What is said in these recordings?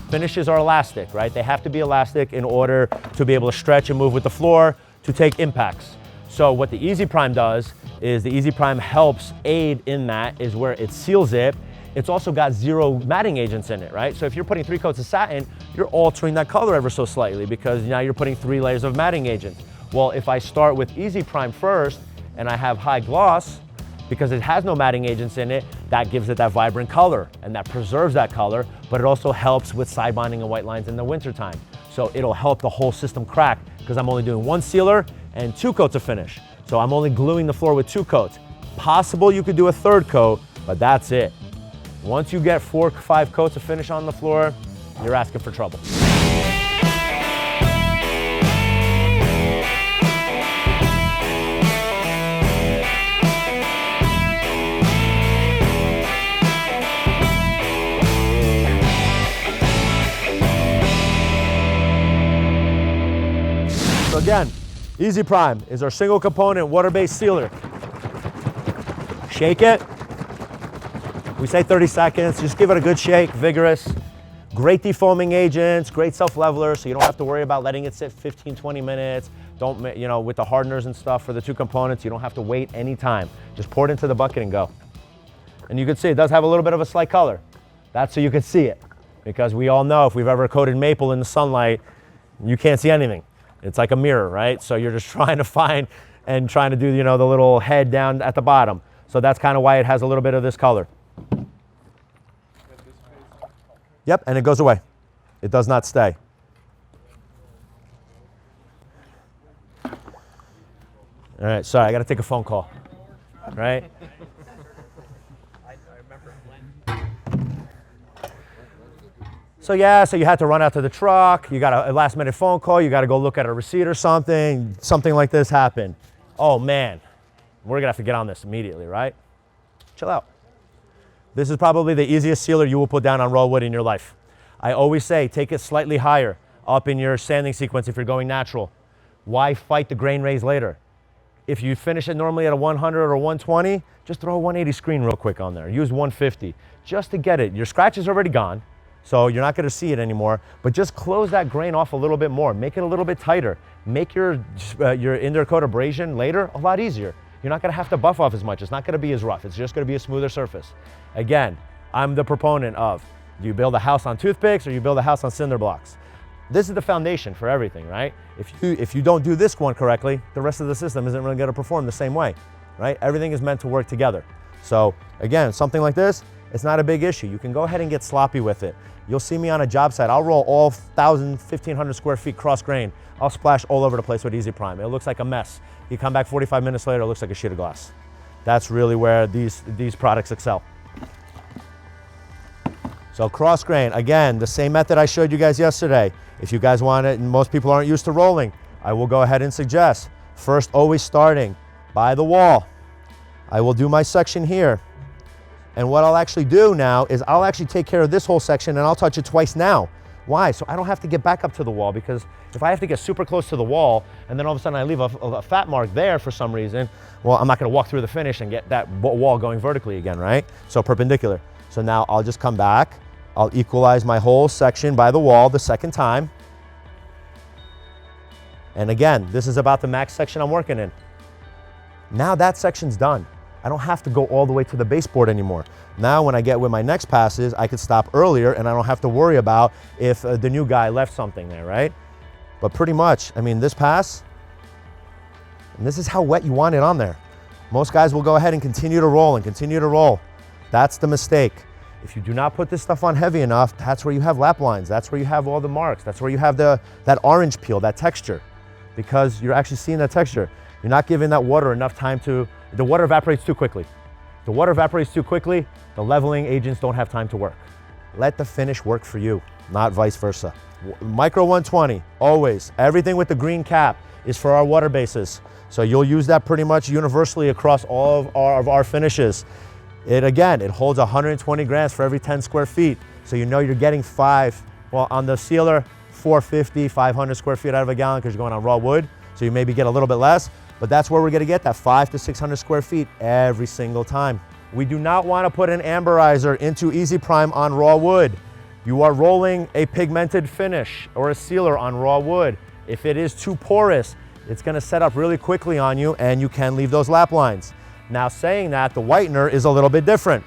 Finishes are elastic, right? They have to be elastic in order to be able to stretch and move with the floor to take impacts. So what the EasyPrime does is the EasyPrime helps aid in that, is where it seals it. It's also got 0 matting agents in it, right? So if you're putting 3 coats of satin, you're altering that color ever so slightly because now you're putting 3 layers of matting agent. Well, if I start with EasyPrime first and I have high gloss, because it has no matting agents in it, that gives it that vibrant color and that preserves that color, but it also helps with side bonding and white lines in the wintertime. So it'll help the whole system crack because I'm only doing 1 sealer and 2 coats of finish. So I'm only gluing the floor with 2 coats. Possible you could do a 3rd coat, but that's it. Once you get 4 or 5 coats of finish on the floor, you're asking for trouble. So again, EasyPrime is our single component water-based sealer. Shake it. We say 30 seconds, just give it a good shake, vigorous. Great defoaming agents, great self-leveler, so you don't have to worry about letting it sit 15, 20 minutes. Don't, you know, with the hardeners and stuff for the 2 components, you don't have to wait any time. Just pour it into the bucket and go. And you can see it does have a little bit of a slight color. That's so you can see it, because we all know if we've ever coated maple in the sunlight, you can't see anything. It's like a mirror, right? So you're just trying to find and trying to do, you know, the little head down at the bottom. So that's kind of why it has a little bit of this color. Yep, and it goes away. It does not stay. All right, sorry, I got to take a phone call, right? So yeah, so you had to run out to the truck, you got a last minute phone call, you got to go look at a receipt or something like this happened. Oh man, we're gonna have to get on this immediately, right? Chill out. This is probably the easiest sealer you will put down on raw wood in your life. I always say, take it slightly higher up in your sanding sequence if you're going natural. Why fight the grain raise later? If you finish it normally at a 100 or 120, just throw a 180 screen real quick on there. Use 150 just to get it. Your scratch is already gone, so you're not gonna see it anymore, but just close that grain off a little bit more. Make it a little bit tighter. Make your undercoat abrasion later a lot easier. You're not gonna have to buff off as much. It's not gonna be as rough. It's just gonna be a smoother surface. Again, I'm the proponent of, do you build a house on toothpicks or you build a house on cinder blocks? This is the foundation for everything, right? If you don't do this one correctly, the rest of the system isn't really gonna perform the same way, right? Everything is meant to work together. So again, something like this, it's not a big issue. You can go ahead and get sloppy with it. You'll see me on a job site. I'll roll all 1,000, 1,500 square feet cross grain. I'll splash all over the place with EasyPrime. It looks like a mess. You come back 45 minutes later, it looks like a sheet of glass. That's really where these products excel. So cross grain, again, the same method I showed you guys yesterday. If you guys want it, and most people aren't used to rolling, I will go ahead and suggest, first always starting by the wall. I will do my section here. And what I'll actually do now is I'll actually take care of this whole section and I'll touch it twice now. Why? So I don't have to get back up to the wall, because if I have to get super close to the wall and then all of a sudden I leave a fat mark there for some reason, well, I'm not gonna walk through the finish and get that wall going vertically again, right? So perpendicular. So now I'll just come back, I'll equalize my whole section by the wall the second time. And again, this is about the max section I'm working in. Now that section's done. I don't have to go all the way to the baseboard anymore. Now when I get where my next pass is, I can stop earlier and I don't have to worry about if the new guy left something there, right? But pretty much, I mean, this pass, and this is how wet you want it on there. Most guys will go ahead and continue to roll and continue to roll. That's the mistake. If you do not put this stuff on heavy enough, that's where you have lap lines. That's where you have all the marks. That's where you have that orange peel, that texture, because you're actually seeing that texture. You're not giving that water enough time to, the water evaporates too quickly. The water evaporates too quickly, the leveling agents don't have time to work. Let the finish work for you, not vice versa. Micro 120, always. Everything with the green cap is for our water bases. So you'll use that pretty much universally across all of our finishes. Again, it holds 120 grams for every 10 square feet. So you know you're getting 5, well, on the sealer, 450, 500 square feet out of a gallon because you're going on raw wood. So you maybe get a little bit less, but that's where we're gonna get that 500 to 600 square feet every single time. We do not wanna put an amberizer into EasyPrime on raw wood. You are rolling a pigmented finish or a sealer on raw wood. If it is too porous, it's gonna set up really quickly on you and you can leave those lap lines. Now saying that, the whitener is a little bit different.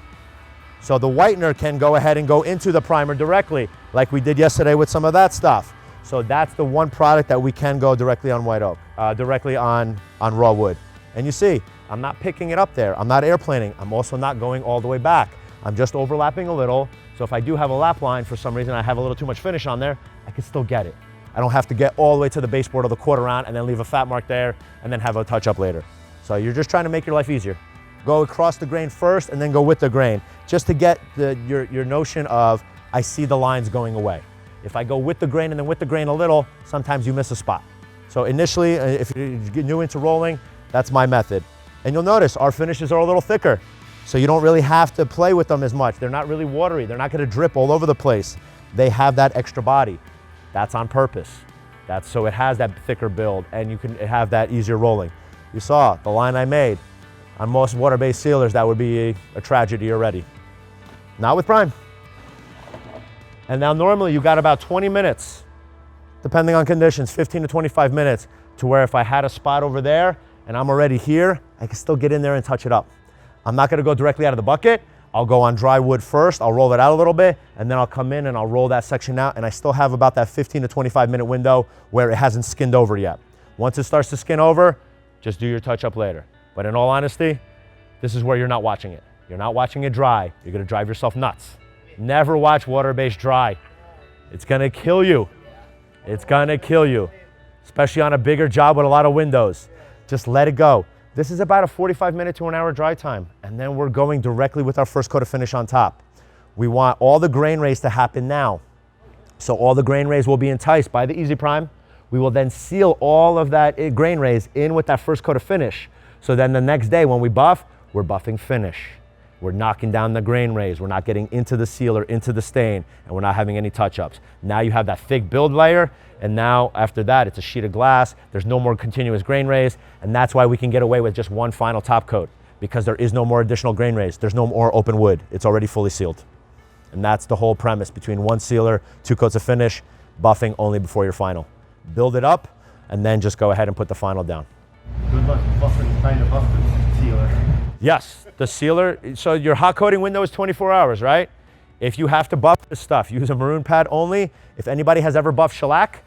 So the whitener can go ahead and go into the primer directly, like we did yesterday with some of that stuff. So that's the one product that we can go directly on white oak, directly on raw wood. And you see, I'm not picking it up there. I'm not airplaning. I'm also not going all the way back. I'm just overlapping a little. So if I do have a lap line, for some reason I have a little too much finish on there, I can still get it. I don't have to get all the way to the baseboard of the quarter round and then leave a fat mark there and then have a touch up later. So you're just trying to make your life easier. Go across the grain first and then go with the grain, just to get your notion of, I see the lines going away. If I go with the grain and then with the grain a little, sometimes you miss a spot. So initially, if you're new into rolling, that's my method. And you'll notice our finishes are a little thicker, so you don't really have to play with them as much. They're not really watery. They're not gonna drip all over the place. They have that extra body. That's on purpose. That's so it has that thicker build and you can have that easier rolling. You saw the line I made. On most water-based sealers, that would be a tragedy already. Not with Prime. And now normally you got about 20 minutes, depending on conditions, 15 to 25 minutes, to where if I had a spot over there and I'm already here, I can still get in there and touch it up. I'm not gonna go directly out of the bucket. I'll go on dry wood first, I'll roll it out a little bit, and then I'll come in and I'll roll that section out, and I still have about that 15 to 25 minute window where it hasn't skinned over yet. Once it starts to skin over, just do your touch up later. But in all honesty, this is where you're not watching it. You're not watching it dry. You're gonna drive yourself nuts. Never watch water-based dry. It's gonna kill you. It's gonna kill you, especially on a bigger job with a lot of windows. Just let it go. This is about a 45-minute to an hour dry time, and then we're going directly with our first coat of finish on top. We want all the grain raise to happen now. So all the grain raise will be enticed by the EasyPrime. We will then seal all of that grain raise in with that first coat of finish. So then the next day when we buff, we're buffing finish. We're knocking down the grain raise. We're not getting into the sealer, into the stain, and we're not having any touch-ups. Now you have that thick build layer, and now after that, it's a sheet of glass. There's no more continuous grain raise, and that's why we can get away with just one final top coat, because there is no more additional grain raise. There's no more open wood. It's already fully sealed. And that's the whole premise between one sealer, 2 coats of finish, buffing only before your final. Build it up, and then just go ahead and put the final down. Good luck buffing, trying to buff the sealer. Yes, the sealer, so your hot coating window is 24 hours, right? If you have to buff this stuff, use a maroon pad only. If anybody has ever buffed shellac,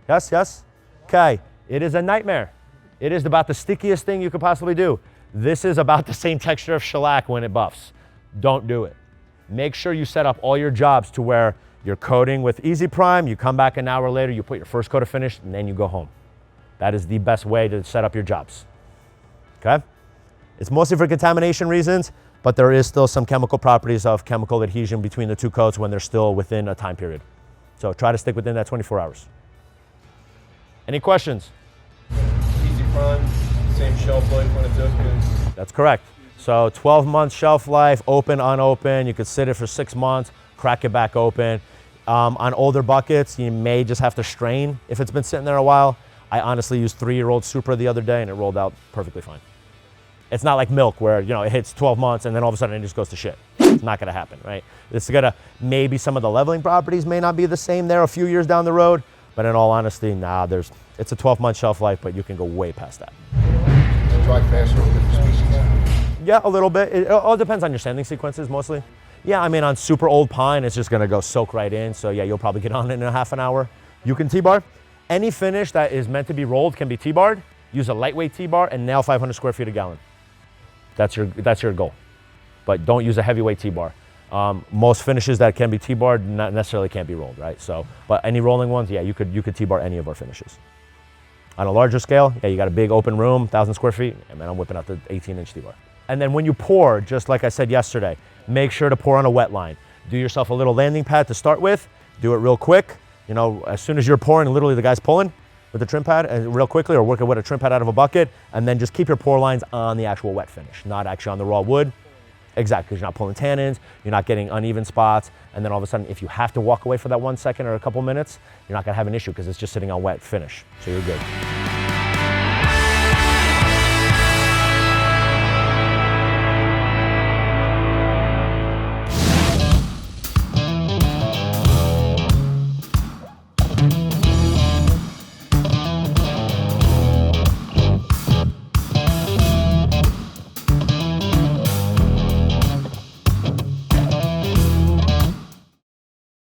yes, yes? Okay, it is a nightmare. It is about the stickiest thing you could possibly do. This is about the same texture of shellac when it buffs. Don't do it. Make sure you set up all your jobs to where you're coating with EasyPrime, you come back an hour later, you put your first coat of finish, and then you go home. That is the best way to set up your jobs, okay? It's mostly for contamination reasons, but there is still some chemical properties of chemical adhesion between the 2 coats when they're still within a time period. So try to stick within that 24 hours. Any questions? EasyPrime, same shelf life when it's open. That's correct. So 12 months shelf life, open, unopened. You could sit it for 6 months, crack it back open. On older buckets, you may just have to strain if it's been sitting there a while. I honestly used 3-year-old Supra the other day and it rolled out perfectly fine. It's not like milk where, you know, it hits 12 months and then all of a sudden it just goes to shit. It's not gonna happen, right? It's gonna, maybe some of the leveling properties may not be the same there a few years down the road, but in all honesty, nah, it's a 12-month shelf life, but you can go way past that. Dry faster with different species? Yeah, a little bit. It all depends on your sanding sequences mostly. Yeah, I mean, on super old pine, it's just gonna go soak right in. So yeah, you'll probably get on it in a half an hour. You can T-bar. Any finish that is meant to be rolled can be T-barred. Use a lightweight T-bar and nail 500 square feet a gallon. That's your goal. But don't use a heavyweight T-bar. Most finishes that can be T-barred not necessarily can't be rolled, right? So, but any rolling ones, yeah, you could T-bar any of our finishes. On a larger scale, yeah, you got a big open room, 1,000 square feet, and then I'm whipping out the 18-inch T-bar. And then when you pour, just like I said yesterday, make sure to pour on a wet line. Do yourself a little landing pad to start with. Do it real quick. You know, as soon as you're pouring, literally the guy's pulling with the trim pad real quickly, or working with a trim pad out of a bucket, and then just keep your pour lines on the actual wet finish, not actually on the raw wood. Exactly, because you're not pulling tannins, you're not getting uneven spots, and then all of a sudden, if you have to walk away for that 1 second or a couple minutes, you're not gonna have an issue because it's just sitting on wet finish, so you're good.